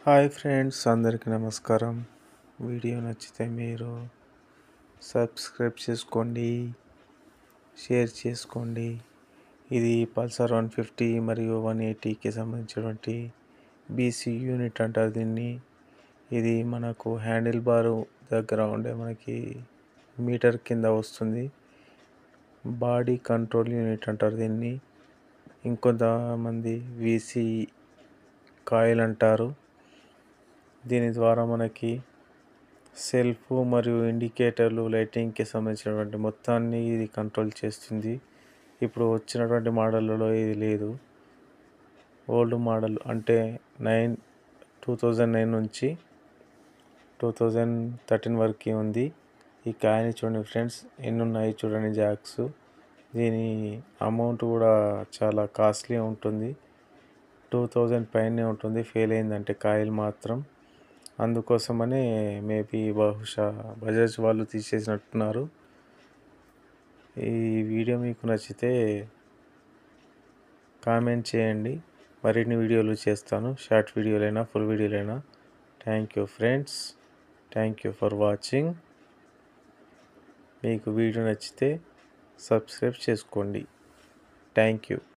Hi friends, అందరికీ నమస్కారం. Video నచ్చితే మీరు సబ్స్క్రైబ్ చేసుకోండి, షేర్ చేసుకోండి. ఇది పల్సర్ 150 మరియు 180కి సంబంధించినటువంటి బీసీ యూనిట్ అంటారు దీన్ని. ఇది మనకు హ్యాండిల్ బారు దగ్గర ఉండే మనకి మీటర్ కింద వస్తుంది. బాడీ కంట్రోల్ యూనిట్ అంటారు దీన్ని. ఇంకొంతమంది వీసీ కాయిల్ అంటారు. దీని ద్వారా మనకి సెల్ఫ్ మరియు ఇండికేటర్లు, లైటింగ్కి సంబంధించినటువంటి మొత్తాన్ని ఇది కంట్రోల్ చేస్తుంది. ఇప్పుడు వచ్చినటువంటి మోడళ్ళలో ఇది లేదు. ఓల్డ్ మోడల్ అంటే 2009 నుంచి 2013 వరకు ఉంది. ఈ కాయిన్ చూడండి ఫ్రెండ్స్, ఎన్ని ఉన్నాయి చూడండి జాక్స్. దీని అమౌంట్ కూడా చాలా కాస్ట్లీ ఉంటుంది. 2000 పైనే ఉంటుంది ఫెయిల్ అయిందంటే కాయిల్ మాత్రం. అందుకోసమని మేబీ బహుశా బజాజ్ వాళ్ళు తీసేసినట్టున్నారు. ఈ వీడియో మీకు నచ్చితే కామెంట్ చేయండి. మరిన్ని వీడియోలు చేస్తాను, షార్ట్ వీడియోలైనా ఫుల్ వీడియోలైనా. Thank you friends, thank you for watching. మీకు వీడియో నచ్చితే సబ్స్క్రైబ్ చేసుకోండి. Thank you.